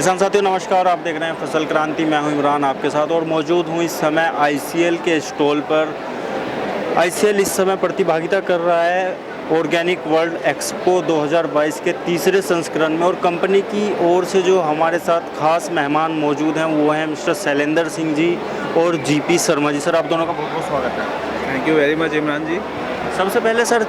किसान साथियों नमस्कार। आप देख रहे हैं फसल क्रांति। मैं हूं इमरान आपके साथ और मौजूद हूं इस समय आईसीएल के स्टॉल पर। आईसीएल इस समय प्रतिभागिता कर रहा है ऑर्गेनिक वर्ल्ड एक्सपो 2022 के तीसरे संस्करण में और कंपनी की ओर से जो हमारे साथ खास मेहमान मौजूद हैं वो हैं मिस्टर शैलेंद्र सिंह जी और जीपी शर्मा जी। सर आप दोनों का बहुत बहुत स्वागत है। Thank you very much Imran ji. सबसे पहले सर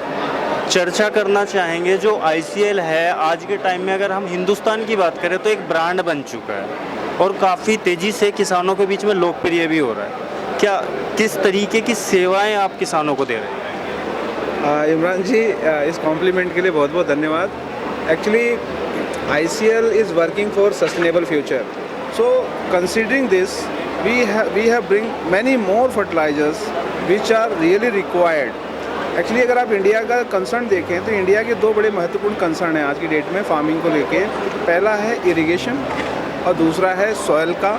चर्चा करना चाहेंगे जो आईसीएल है आज के टाइम में, अगर हम हिंदुस्तान की बात करें तो एक ब्रांड बन चुका है और काफ़ी तेज़ी से किसानों के बीच में लोकप्रिय भी हो रहा है। क्या किस तरीके की सेवाएं आप किसानों को दे रहे हैं? इमरान जी, इस कॉम्प्लीमेंट के लिए बहुत बहुत धन्यवाद। Actually ICL is working for sustainable future, so considering this we have bring many more fertilisers which are really required. Actually अगर आप इंडिया का कंसर्न देखें तो इंडिया के दो बड़े महत्वपूर्ण कंसर्न हैं आज की डेट में फार्मिंग को लेके। पहला है इरिगेशन और दूसरा है सॉइल का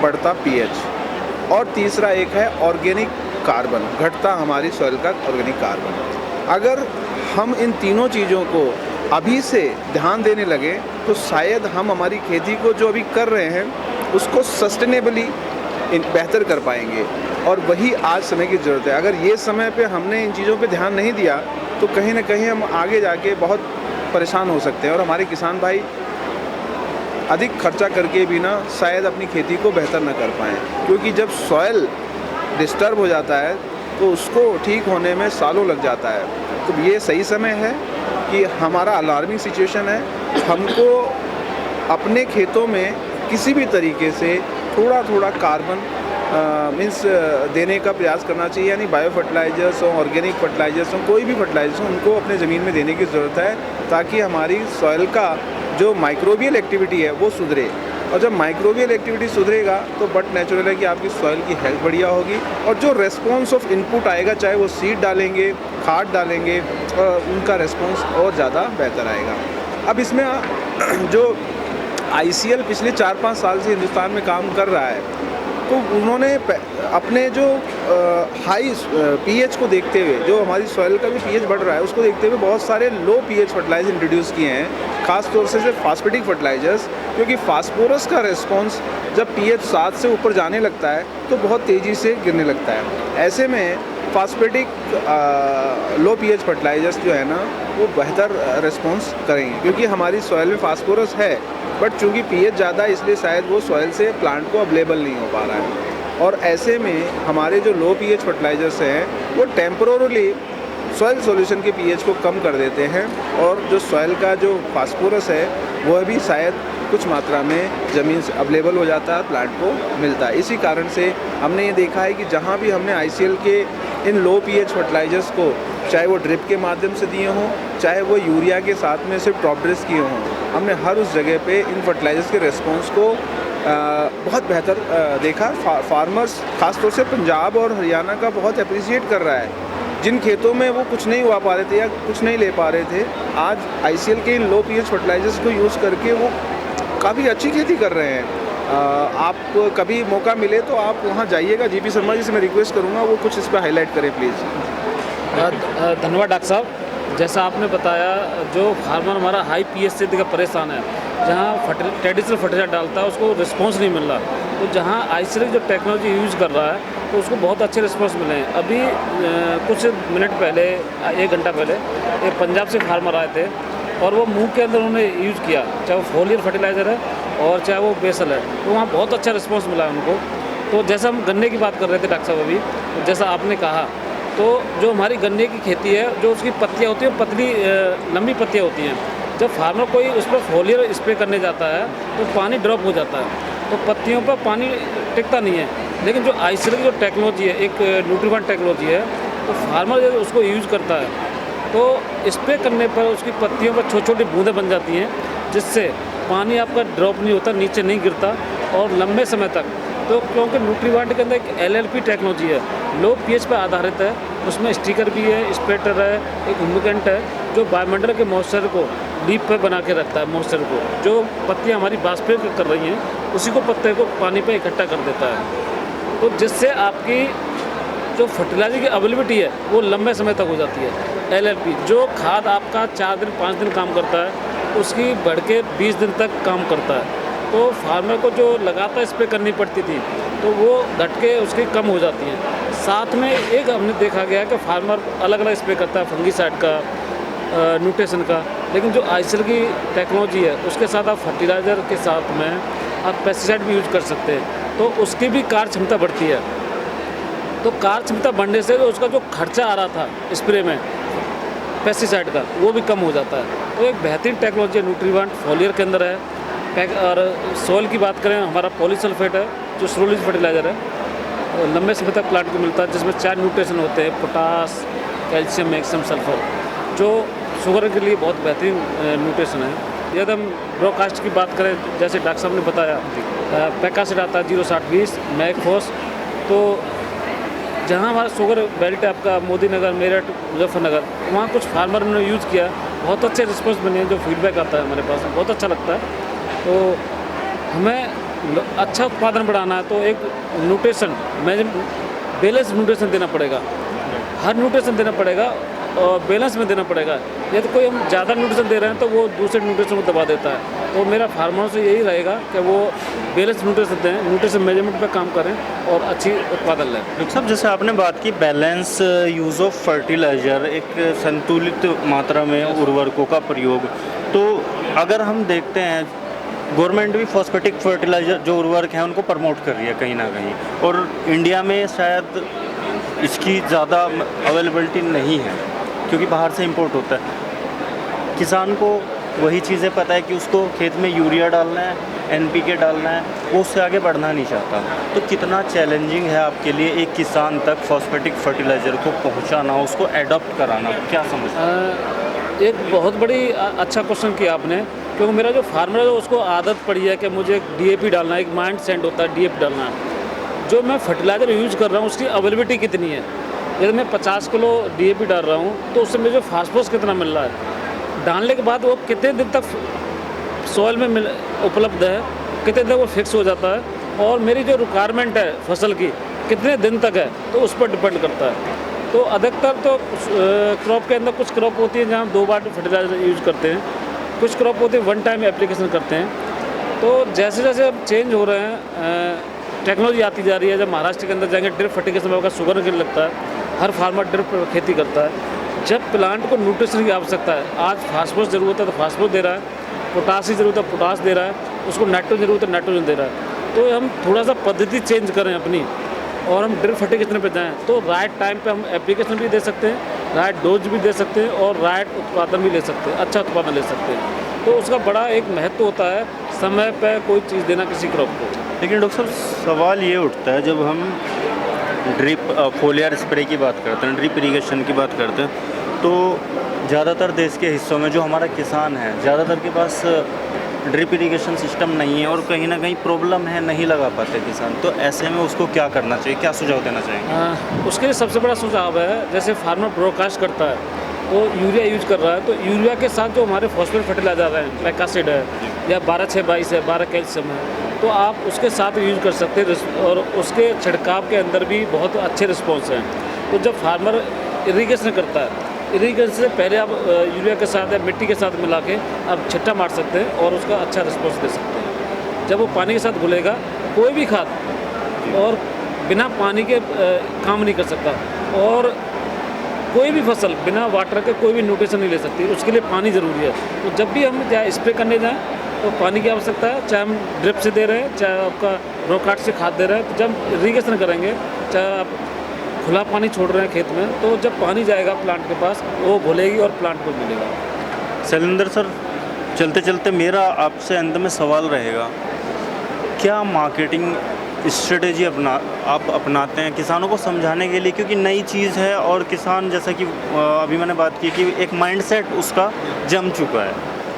बढ़ता पीएच और तीसरा एक है ऑर्गेनिक कार्बन, घटता हमारी सॉइल का ऑर्गेनिक कार्बन। अगर हम इन तीनों चीज़ों को अभी से ध्यान देने लगे तो शायद हम हमारी खेती को जो अभी कर रहे हैं उसको सस्टेनेबली बेहतर कर पाएंगे और वही आज समय की ज़रूरत है। अगर ये समय पे हमने इन चीज़ों पे ध्यान नहीं दिया तो कहीं ना कहीं हम आगे जाके बहुत परेशान हो सकते हैं और हमारे किसान भाई अधिक खर्चा करके भी ना शायद अपनी खेती को बेहतर ना कर पाएँ, क्योंकि जब सॉइल डिस्टर्ब हो जाता है तो उसको ठीक होने में सालों लग जाता है। तो ये सही समय है कि हमारा अलार्मिंग सिचुएशन है, हमको अपने खेतों में किसी भी तरीके से थोड़ा थोड़ा कार्बन मीन्स देने का प्रयास करना चाहिए। यानी बायो फर्टिलाइजर्स हो, ऑर्गेनिक फर्टिलाइजर्स हो, कोई भी फर्टिलाइजर्स हो, उनको अपने ज़मीन में देने की ज़रूरत है ताकि हमारी सॉइल का जो माइक्रोबियल एक्टिविटी है वो सुधरे। और जब माइक्रोबियल एक्टिविटी सुधरेगा तो बट नेचुरल है कि आपकी सॉइल की हेल्थ बढ़िया होगी और जो रेस्पॉन्स ऑफ इनपुट आएगा, चाहे वो सीड डालेंगे, खाद डालेंगे, उनका रेस्पॉन्स और ज़्यादा बेहतर आएगा। अब इसमें जो आईसीएल पिछले 4-5 साल से हिंदुस्तान में काम कर रहा है तो उन्होंने अपने जो हाई पीएच को देखते हुए, जो हमारी सॉइल का भी पीएच बढ़ रहा है उसको देखते हुए बहुत सारे लो पीएच फर्टिलाइजर इंट्रोड्यूस किए हैं, खास तौर से फास्फेटिक फर्टिलाइजर्स, क्योंकि फास्फोरस का रिस्पॉन्स जब पीएच 7 से ऊपर जाने लगता है तो बहुत तेज़ी से गिरने लगता है। ऐसे में फास्फेटिक लो पीएच फर्टिलाइजर्स जो है ना वो बेहतर रिस्पॉन्स करेंगे, क्योंकि हमारी सॉइल में फास्फोरस है बट चूँकि पीएच ज़्यादा है इसलिए शायद वो सॉइल से प्लांट को अवेलेबल नहीं हो पा रहा है। और ऐसे में हमारे जो लो पीएच फर्टिलाइजर्स हैं वो टेम्पोरली सॉइल सॉल्यूशन के पीएच को कम कर देते हैं और जो सॉइल का जो फास्फोरस है वह भी शायद कुछ मात्रा में ज़मीन से अवेलेबल हो जाता है, प्लांट को मिलता है। इसी कारण से हमने ये देखा है कि जहाँ भी हमने आईसीएल के इन लो पीएच फर्टिलाइजर्स को, चाहे वो ड्रिप के माध्यम से दिए हों, चाहे वो यूरिया के साथ में सिर्फ टॉप ड्रेस किए हों, हमने हर उस जगह पे इन फर्टिलाइजर्स के रिस्पॉन्स को बहुत बेहतर देखा। फार्मर्स खासतौर से पंजाब और हरियाणा का बहुत अप्रिशिएट कर रहा है। जिन खेतों में वो कुछ नहीं हुआ पा रहे थे या कुछ नहीं ले पा रहे थे, आज आईसीएल के इन लो पीएच फर्टिलाइजर्स को यूज़ करके वो काफ़ी अच्छी खेती कर रहे हैं। आप कभी मौका मिले तो आप वहाँ जाइएगा। जीपी शर्मा जी से मैं रिक्वेस्ट करूँगा वो कुछ इस पर हाईलाइट करें प्लीज़। धन्यवाद डॉक्टर साहब। जैसा आपने बताया, जो फार्मर हमारा हाई पीएच से देखकर परेशान है, जहाँ ट्रेडिशनल फर्टिलाइजर डालता है उसको रिस्पॉन्स नहीं मिल रहा, तो जहाँ आईसीएल जो टेक्नोलॉजी यूज़ कर रहा है तो उसको बहुत अच्छे रिस्पॉन्स मिले हैं। अभी कुछ मिनट पहले, 1 घंटा पहले एक पंजाब से फार्मर आए थे और वो मुंह के अंदर उन्होंने यूज़ किया, चाहे वो फोलियर फर्टिलाइज़र है और चाहे वो बेसल है, तो वहाँ बहुत अच्छा रिस्पॉन्स मिला है उनको। तो जैसा हम गन्ने की बात कर रहे थे डॉक्टर साहब अभी, तो जैसा आपने कहा, तो जो हमारी गन्ने की खेती है, जो उसकी पत्तियाँ होती हैं पतली लंबी पत्तियाँ होती हैं, जब फार्मर कोई उस पर फोलियर स्प्रे करने जाता है तो पानी ड्रॉप हो जाता है, तो पत्तियों पर पानी टिकता नहीं है। लेकिन जो आईसीएल की जो टेक्नोलॉजी है, एक न्यूट्रीवन टेक्नोलॉजी है, तो फार्मर जब उसको यूज़ करता है तो स्प्रे करने पर उसकी पत्तियों पर छोटी छोटी बूंदें बन जाती हैं, जिससे पानी आपका ड्रॉप नहीं होता, नीचे नहीं गिरता और लंबे समय तक। तो क्योंकि न्यूट्रीवांट के अंदर एक एलएलपी टेक्नोलॉजी है, लो पीएच पर आधारित है, उसमें स्टिकर भी है, स्प्रेटर है, एक ह्यूमिकेंट है जो वायुमंडल के मॉइस्चर को डीप पे बना के रखता है। मॉइस्चर को जो पत्तियाँ हमारी वाष्पीकरण कर रही हैं उसी को पत्ते को पानी पे इकट्ठा कर देता है, तो जिससे आपकी जो फर्टिलाइजर की अवेलेबिलिटी है वो लंबे समय तक हो जाती है। एलएलपी जो खाद आपका 4 दिन 5 दिन काम करता है, उसकी बढ़ के 20 दिन तक काम करता है। तो फार्मर को जो लगातार स्प्रे करनी पड़ती थी तो वो घट के उसकी कम हो जाती हैं। साथ में एक हमने देखा गया कि फार्मर अलग अलग स्प्रे करता है, फंगीसाइड का, न्यूट्रिशन का, लेकिन जो आईसीएल की टेक्नोलॉजी है उसके साथ आप फर्टिलाइज़र के साथ में आप पेस्टिसाइड भी यूज कर सकते हैं, तो उसकी भी कार्य क्षमता बढ़ती है। तो कार्य क्षमता बढ़ने से उसका जो खर्चा आ रहा था स्प्रे में पेस्टिसाइड का वो भी कम हो जाता है। तो एक बेहतरीन टेक्नोलॉजी न्यूट्रीवेंट फोलियर के अंदर है। और सोइल की बात करें, हमारा पॉलीसल्फेट है जो स्लोलिज फर्टिलाइज़र है, लंबे समय तक प्लांट को मिलता है, जिसमें 4 न्यूट्रिशन होते हैं, पोटास, कैल्शियम, मैग्नीशियम, सल्फर, जो शुगर के लिए बहुत बेहतरीन न्यूट्रिशन है। यदि हम ब्रोकास्ट की बात करें, जैसे डॉक्टर साहब ने बताया, पैकासिड आता है 0-60-20 मैकफोस। तो जहाँ हमारा शुगर बेल्ट है आपका मोदी नगर, मेरठ, मुजफ्फरनगर, वहाँ कुछ फार्मर ने यूज़ किया, बहुत अच्छे रिस्पॉन्स बने हैं, जो फीडबैक आता है हमारे पास बहुत अच्छा लगता है। तो हमें अच्छा उत्पादन बढ़ाना है तो एक न्यूट्रिशन बैलेंस न्यूट्रिशन देना पड़ेगा, हर न्यूट्रिशन देना पड़ेगा और बैलेंस में देना पड़ेगा। यदि कोई हम ज़्यादा न्यूट्रिशन दे रहे हैं तो वो दूसरे न्यूट्रिशन को दबा देता है। तो मेरा फार्मर से यही रहेगा कि वो बैलेंस न्यूट्रिशन दें, न्यूट्रिशन मेजरमेंट पे काम करें और अच्छी उत्पादन लें। डॉक्टर साहब, जैसे आपने बात की बैलेंस यूज़ ऑफ फर्टिलाइज़र, एक संतुलित मात्रा में उर्वरकों का प्रयोग, तो अगर हम देखते हैं गवर्नमेंट भी फॉस्फेटिक फर्टिलाइज़र जो उर्वरक हैं उनको प्रमोट कर रही है कहीं ना कहीं, और इंडिया में शायद इसकी ज़्यादा अवेलेबिलिटी नहीं है क्योंकि बाहर से इंपोर्ट होता है। किसान को वही चीज़ें पता है कि उसको खेत में यूरिया डालना है, एनपीके डालना है, वो उससे आगे बढ़ना नहीं चाहता। तो कितना चैलेंजिंग है आपके लिए एक किसान तक फॉस्फेटिक फर्टिलाइज़र को पहुंचाना, उसको एडॉप्ट कराना, क्या समझते हैं? एक बहुत बड़ी अच्छा क्वेश्चन किया आपने, क्योंकि मेरा जो फार्मर है उसको आदत पड़ी है कि मुझे डीएपी डालना है, एक माइंड सेट होता है डीएपी डालना है। जो मैं फर्टिलाइज़र यूज़ कर रहा हूँ उसकी अवेलेबिलिटी कितनी है। यदि मैं 50 किलो डीएपी डाल रहा हूँ तो उससे मुझे जो फास्फोरस कितना मिल रहा है, डालने के बाद वो कितने दिन तक सॉइल में उपलब्ध है, कितने दिन वो फिक्स हो जाता है, और मेरी जो रिक्वायरमेंट है फसल की कितने दिन तक है, तो उस पर डिपेंड करता है। तो अधिकतर तो क्रॉप के अंदर कुछ क्रॉप होती है जहाँ 2 बार फर्टिलाइज़र यूज़ करते हैं, कुछ क्रॉप होती है 1 टाइम एप्लीकेशन करते हैं। तो जैसे जैसे अब चेंज हो रहे हैं, टेक्नोलॉजी आती जा रही है। जब महाराष्ट्र के अंदर जाएंगे ड्रिप फर्टिगेशन में होगा, शुगर गिर लगता है, हर फार्मर ड्रिप खेती करता है। जब प्लांट को न्यूट्रिशन की आवश्यकता है, आज फास्फोरस ज़रूरत है तो फास्फोरस दे रहा है, पोटास की ज़रूरत है पोटास दे रहा है, उसको नाइट्रोजन ज़रूरत है नाइट्रोजन दे रहा है। तो हम थोड़ा सा पद्धति चेंज करें अपनी और हम ड्रिप फर्टिगेशन पे जाएँ तो राइट टाइम पे हम एप्लीकेशन भी दे सकते हैं, राइट डोज भी दे सकते हैं और राइट उत्पादन भी ले सकते हैं, अच्छा उत्पादन ले सकते हैं। तो उसका बड़ा एक महत्व होता है समय पर कोई चीज़ देना किसी क्रॉप को। लेकिन डॉक्टर साहब, सवाल ये उठता है जब हम ड्रिप फोलियर स्प्रे की बात करते हैं, ड्रिप इरिगेशन की बात करते हैं, तो ज़्यादातर देश के हिस्सों में जो हमारा किसान है, ज़्यादातर के पास ड्रिप इरिगेशन सिस्टम नहीं है और कहीं ना कहीं प्रॉब्लम है, नहीं लगा पाते किसान। तो ऐसे में उसको क्या करना चाहिए, क्या सुझाव देना चाहिए? उसके लिए सबसे बड़ा सुझाव है, जैसे फार्मर ब्रोकास्ट करता है तो यूरिया यूज कर रहा है, तो यूरिया के साथ जो हमारे फॉस्फेट फर्टिलाइजर हैं, पैकासिड है या 12-6-22 है, 12 कैल्शियम है, तो आप उसके साथ यूज कर सकते हैं और उसके छिड़काव के अंदर भी बहुत अच्छे रिस्पॉन्स हैं। तो जब फार्मर इरीगेशन करता है, इरीगेशन से पहले आप यूरिया के साथ या मिट्टी के साथ मिला के आप छिट्टा मार सकते हैं और उसका अच्छा रिस्पॉन्स दे सकते हैं। जब वो पानी के साथ घुलेगा, कोई भी खाद और बिना पानी के काम नहीं कर सकता, और कोई भी फसल बिना वाटर के कोई भी न्यूट्रिशन नहीं ले सकती, उसके लिए पानी ज़रूरी है। तो जब भी हम चाहे स्प्रे करने जाएं तो पानी की आवश्यकता है, चाहे हम ड्रिप से दे रहे हैं, चाहे आपका ब्रोकास्ट से खाद दे रहे हैं। तो जब इरीगेशन करेंगे, चाहे आप खुला पानी छोड़ रहे हैं खेत में, तो जब पानी जाएगा प्लांट के पास वो घुलेगी और प्लांट को मिलेगा। शैलेंद्र सर, चलते चलते मेरा आपसे अंत में सवाल रहेगा, क्या मार्केटिंग स्ट्रेटेजी आप अपनाते हैं किसानों को समझाने के लिए, क्योंकि नई चीज़ है और किसान, जैसा कि अभी मैंने बात की कि एक माइंडसेट उसका जम चुका है,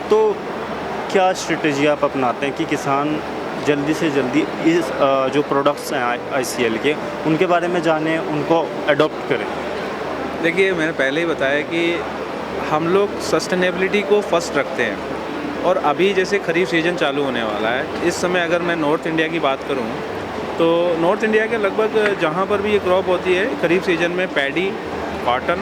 तो क्या स्ट्रेटेजी आप अपनाते हैं कि किसान जल्दी से जल्दी इस जो प्रोडक्ट्स हैं आईसीएल के, उनके बारे में जानें, उनको अडॉप्ट करें? देखिए, मैंने पहले ही बताया कि हम लोग सस्टेनेबिलिटी को फर्स्ट रखते हैं, और अभी जैसे खरीफ सीजन चालू होने वाला है, इस समय अगर मैं नॉर्थ इंडिया की बात करूं तो नॉर्थ इंडिया के लगभग जहां पर भी ये क्रॉप होती है खरीफ सीजन में, पैडी, कॉटन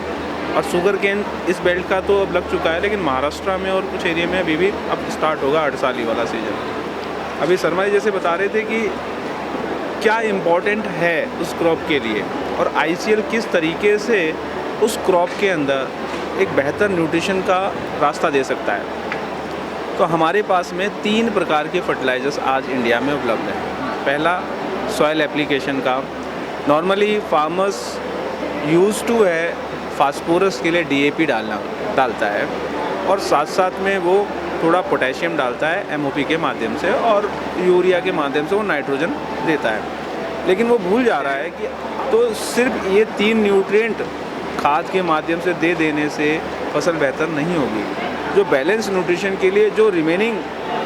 और शुगर केन इस बेल्ट का तो अब लग चुका है, लेकिन महाराष्ट्र में और कुछ एरिया में अभी भी अब स्टार्ट होगा 8 साली वाला सीजन। अभी शर्मा जी जैसे बता रहे थे कि क्या इम्पोर्टेंट है उस क्रॉप के लिए और ICL किस तरीके से उस क्रॉप के अंदर एक बेहतर न्यूट्रिशन का रास्ता दे सकता है। तो हमारे पास में 3 प्रकार के फर्टिलाइज़र्स आज इंडिया में उपलब्ध हैं। पहला सॉइल एप्लीकेशन का, नॉर्मली फार्मर्स यूज़ टू है फास्फोरस के लिए DAP डालता है और साथ साथ में वो थोड़ा पोटेशियम डालता है MOP के माध्यम से और यूरिया के माध्यम से वो नाइट्रोजन देता है। लेकिन वो भूल जा रहा है कि तो सिर्फ ये 3 न्यूट्रिएंट खाद के माध्यम से दे देने से फसल बेहतर नहीं होगी। जो बैलेंस न्यूट्रिशन के लिए जो रिमेनिंग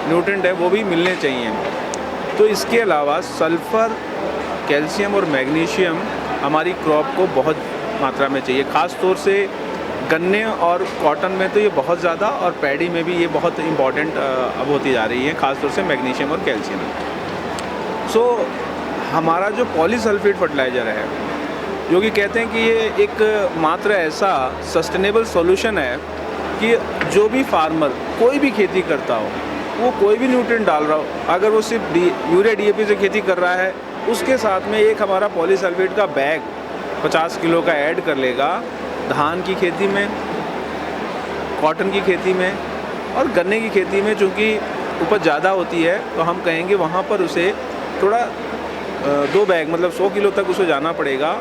न्यूट्रिएंट है वो भी मिलने चाहिए। तो इसके अलावा सल्फ़र, कैल्शियम और मैग्नीशियम हमारी क्रॉप को बहुत मात्रा में चाहिए। ख़ास तौर से गन्ने और कॉटन में तो ये बहुत ज़्यादा और पैडी में भी ये बहुत इम्पॉर्टेंट अब होती जा रही है, ख़ास तौर से मैग्नीशियम और कैल्शियम। सो हमारा जो पॉलीसल्फेट फर्टिलाइज़र है, जो कि कहते हैं कि ये एक मात्र ऐसा सस्टेनेबल सॉल्यूशन है कि जो भी फार्मर कोई भी खेती करता हो, वो कोई भी न्यूट्रिएंट डाल रहा हो, अगर वो सिर्फ यूरिया DAP से खेती कर रहा है, उसके साथ में एक हमारा पॉलीसल्फेट का बैग 50 किलो का ऐड कर लेगा धान की खेती में, कॉटन की खेती में और गन्ने की खेती में। चूँकि उपज ज़्यादा होती है तो हम कहेंगे वहाँ पर उसे थोड़ा 2 बैग मतलब 100 किलो तक उसे जाना पड़ेगा,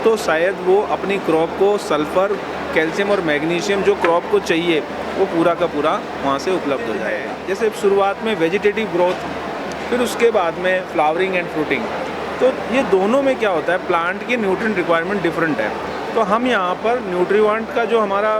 तो शायद वो अपनी क्रॉप को सल्फ़र, कैल्शियम और मैग्नीशियम जो क्रॉप को चाहिए वो पूरा का पूरा वहाँ से उपलब्ध हो जाए। जैसे शुरुआत में वेजिटेटिव ग्रोथ, फिर उसके बाद में फ्लावरिंग एंड फ्रूटिंग, तो ये दोनों में क्या होता है, प्लांट की न्यूट्रिएंट रिक्वायरमेंट डिफरेंट है। तो हम यहाँ पर न्यूट्रीवांट का जो हमारा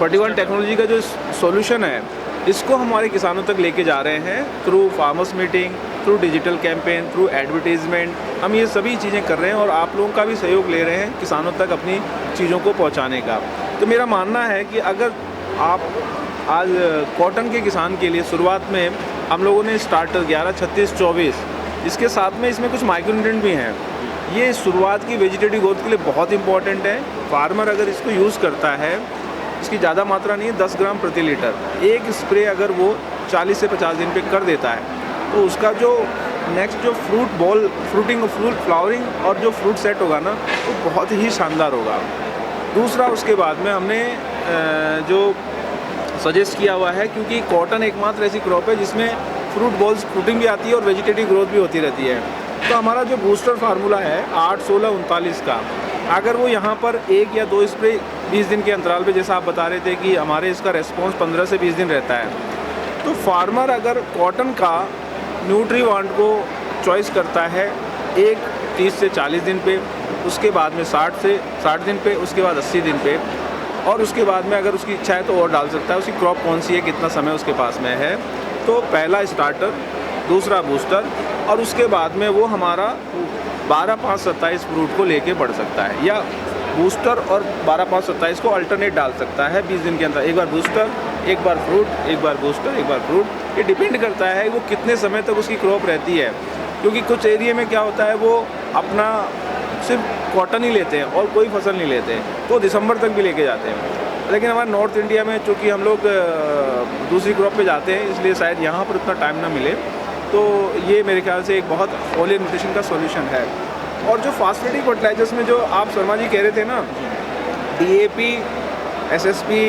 41 टेक्नोलॉजी का जो सॉल्यूशन है, इसको हमारे किसानों तक लेके जा रहे हैं through farmers meeting, through digital campaign, through advertisement. हम ये सभी चीज़ें कर रहे हैं और आप लोगों का भी सहयोग ले रहे हैं किसानों तक अपनी चीज़ों को पहुँचाने का। तो मेरा मानना है कि अगर आप आज कॉटन के किसान के लिए शुरुआत में हम लोगों ने स्टार्टर 11-36-24, इसके साथ में इसमें कुछ माइक्रोन्यूट्रिएंट भी हैं। ये शुरुआत की वेजिटेटिव ग्रोथ के लिए बहुत इंपॉर्टेंट है। फार्मर अगर इसको यूज़ करता है, इसकी ज़्यादा मात्रा नहीं है, 10 ग्राम प्रति लीटर, एक स्प्रे अगर वो 40 से 50 दिन पे कर देता है, तो उसका जो नेक्स्ट जो फ्रूटिंग फ्लावरिंग और जो फ्रूट सेट होगा ना, वो बहुत ही शानदार होगा। दूसरा उसके बाद में हमने जो सजेस्ट किया हुआ है, क्योंकि कॉटन एकमात्र ऐसी क्रॉप है जिसमें फ्रूटिंग भी आती है और वेजिटेटिव ग्रोथ भी होती रहती है। तो हमारा जो बूस्टर फार्मूला है 8-16-39 का, अगर वो यहाँ पर 1 या 2 स्प्रे 20 दिन के अंतराल पे, जैसा आप बता रहे थे कि हमारे इसका रेस्पॉन्स 15 से 20 दिन रहता है, तो फार्मर अगर कॉटन का न्यूट्रीवांट को चॉइस करता है 30 से 40 दिन पे, उसके बाद में 60 दिन पे, उसके बाद 80 दिन पे, और उसके बाद में अगर उसकी इच्छा है तो और डाल सकता है। उसकी क्रॉप कौन सी है, कितना समय उसके पास में है। तो पहला स्टार्टर, दूसरा बूस्टर, और उसके बाद में वो हमारा 12-5-27 फ्रूट को लेके बढ़ सकता है, या बूस्टर और 12-5-27 को अल्टरनेट डाल सकता है 20 दिन के अंदर। एक बार बूस्टर, एक बार फ्रूट, एक बार बूस्टर, एक बार फ्रूट। ये डिपेंड करता है वो कितने समय तक उसकी क्रॉप रहती है, क्योंकि कुछ एरिया में क्या होता है, वो अपना सिर्फ कॉटन ही लेते हैं और कोई फसल नहीं लेते, तो दिसंबर तक भी लेके जाते हैं। लेकिन हमारे नॉर्थ इंडिया में चूँकि हम लोग दूसरी क्रॉप पे जाते हैं, इसलिए शायद यहाँ पर उतना टाइम ना मिले, तो ये मेरे ख्याल से एक बहुत फॉलियर न्यूट्रिशन का सॉल्यूशन है। और जो फास्फेटिक फर्टिलाइजर्स में जो आप शर्मा जी कह रहे थे ना, DAP, SSP,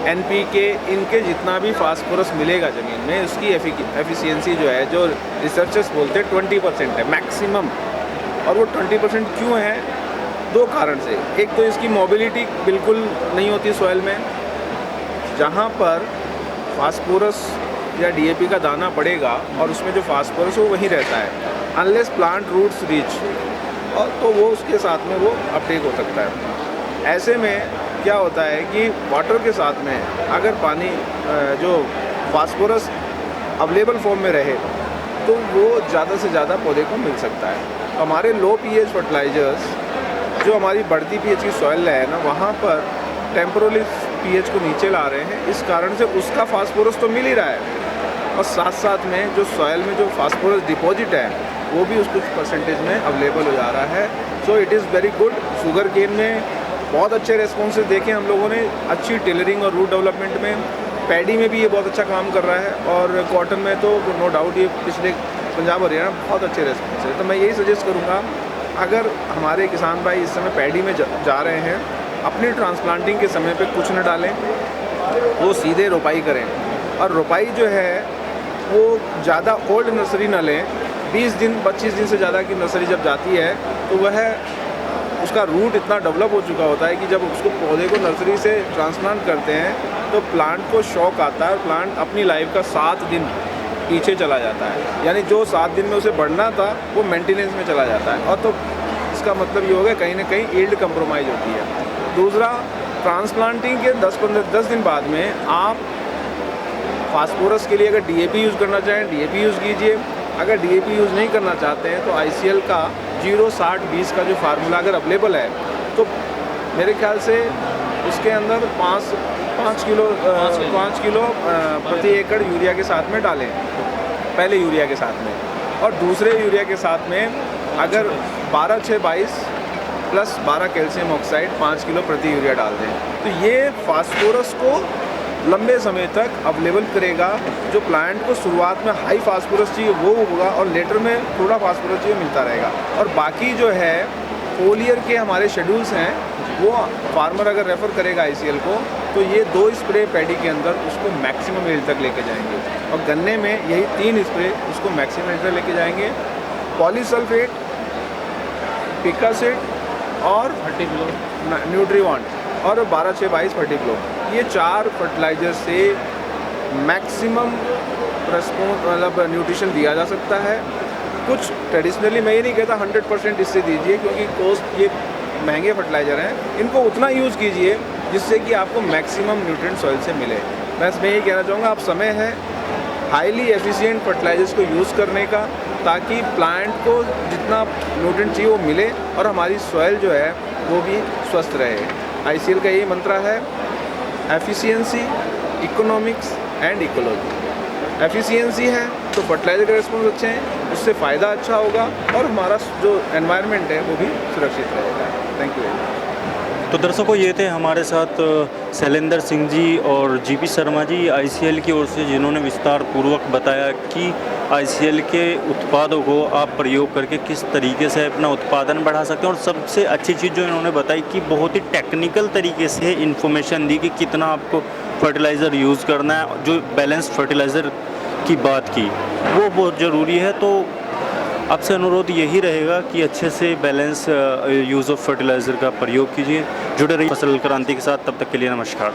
NPK, इनके जितना भी फास्फोरस मिलेगा ज़मीन में, उसकी एफिशिएंसी जो है, जो रिसर्चर्स बोलते हैं 20% है मैक्सिमम। और वो 20% क्यों है? 2 कारण से। एक तो इसकी मोबिलिटी बिल्कुल नहीं होती सॉइल में, जहाँ पर फास्फोरस या DAP का दाना पड़ेगा और उसमें जो फास्फोरस वो वहीं रहता है, अनलेस प्लांट रूट्स रीच, और तो वो उसके साथ में वो अपटेक हो सकता है। ऐसे में क्या होता है कि वाटर के साथ में अगर पानी जो फास्फोरस अवेलेबल फॉर्म में रहे, तो वो ज़्यादा से ज़्यादा पौधे को मिल सकता है। हमारे लो pH फर्टिलाइज़र्स जो हमारी बढ़ती pH की सॉइल है ना, वहाँ पर टेम्पोरली pH को नीचे ला रहे हैं, इस कारण से उसका फास्फोरस तो मिल ही रहा है, और साथ साथ में जो सॉइल में जो फास्फोरस डिपॉजिट है वो भी उस कुछ परसेंटेज में अवेलेबल हो जा रहा है। So it is very good. Sugarcane में बहुत अच्छे रेस्पॉन्सेज देखे हम लोगों ने, अच्छी टेलरिंग और रूट डेवलपमेंट में। पैडी में भी ये बहुत अच्छा काम कर रहा है, और कॉटन में तो नो डाउट ये पिछले पंजाब हरियाणा बहुत अच्छे रेस्पॉन्स है। तो मैं यही सजेस्ट करूँगा, अगर हमारे किसान भाई इस समय पैडी में जा रहे हैं, अपनी ट्रांसप्लांटिंग के समय पे कुछ न डालें, वो सीधे रोपाई करें। और रोपाई जो है वो ज़्यादा ओल्ड नर्सरी ना लें। 20 दिन 25 दिन से ज़्यादा की नर्सरी जब जाती है तो वह उसका रूट इतना डेवलप हो चुका होता है कि जब उसको पौधे को नर्सरी से ट्रांसप्लांट करते हैं तो प्लांट को शॉक आता है और प्लांट अपनी लाइफ का 7 दिन पीछे चला जाता है। यानी जो 7 दिन में उसे बढ़ना था वो मेंटेनेंस में चला जाता है, और तो इसका मतलब ये हो गया कहीं ना कहीं यील्ड कंप्रोमाइज़ होती है। दूसरा, ट्रांसप्लांटिंग के 10 दिन बाद में आप फास्फोरस के लिए अगर डीएपी यूज़ करना चाहें डीएपी यूज़ कीजिए। अगर डीएपी यूज़ नहीं करना चाहते हैं तो आईसीएल का 0-60-20 का जो फार्मूला अगर अवेलेबल है तो मेरे ख्याल से उसके अंदर 5 किलो प्रति एकड़ यूरिया के साथ में डालें, पहले यूरिया के साथ में, और दूसरे यूरिया के साथ में अगर 12-6-22 प्लस 12 कैल्शियम ऑक्साइड 5 किलो प्रति यूरिया डाल दें, तो ये फास्फोरस को लंबे समय तक अवेलेबल करेगा। जो प्लांट को शुरुआत में हाई फास्फोरस चाहिए वो होगा और लेटर में थोड़ा फास्फोरस चाहिए मिलता रहेगा। और बाकी जो है फोलियर के हमारे शेड्यूल्स हैं वो फार्मर अगर रेफ़र करेगा आईसीएल को तो ये 2 स्प्रे पैडी के अंदर उसको मैक्सिमम यील्ड तक लेके जाएंगे, और गन्ने में यही 3 स्प्रे उसको मैक्सिमम यील्ड तक लेके जाएंगे। पॉलीसल्फेट, पिकासिड और न्यूट्रीवांट और 12-6-22 फर्टिग्लो, ये 4 फर्टिलाइजर से मैक्सिमम रेस्पॉन्स मतलब न्यूट्रिशन दिया जा सकता है। कुछ ट्रेडिशनली मैं ये नहीं कहता 100% इससे दीजिए, क्योंकि कॉस्ट ये महंगे फर्टिलाइज़र हैं, इनको उतना यूज़ कीजिए जिससे कि आपको मैक्सिमम न्यूट्रिएंट सॉइल से मिले। बस मैं यही कहना चाहूँगा, आप समय है हाईली एफिशिएंट फर्टिलाइजर्स को यूज़ करने का, ताकि प्लांट को जितना न्यूट्रिएंट चाहिए वो मिले और हमारी सॉइल जो है वो भी स्वस्थ रहे। आईसीएल का यही मंत्र है, efficiency, economics and ecology. Efficiency है तो फर्टिलाइजर के रिस्पॉन्स अच्छे हैं, उससे फ़ायदा अच्छा होगा और हमारा जो एनवायरनमेंट है वो भी सुरक्षित रहेगा। Thank you. तो दर्शकों, ये थे हमारे साथ शैलेंद्र सिंह जी और जीपी शर्मा जी आईसीएल की ओर से, जिन्होंने विस्तार पूर्वक बताया कि आईसीएल के उत्पादों को आप प्रयोग करके किस तरीके से अपना उत्पादन बढ़ा सकते हैं। और सबसे अच्छी चीज़ जो इन्होंने बताई कि बहुत ही टेक्निकल तरीके से इन्फॉर्मेशन दी कि कितना आपको फर्टिलाइज़र यूज़ करना है। जो बैलेंस फर्टिलाइज़र की बात की वो बहुत ज़रूरी है। तो आपसे अनुरोध यही रहेगा कि अच्छे से बैलेंस यूज़ ऑफ फर्टिलाइज़र का प्रयोग कीजिए। जुड़े रहिए फसल क्रांति के साथ, तब तक के लिए नमस्कार।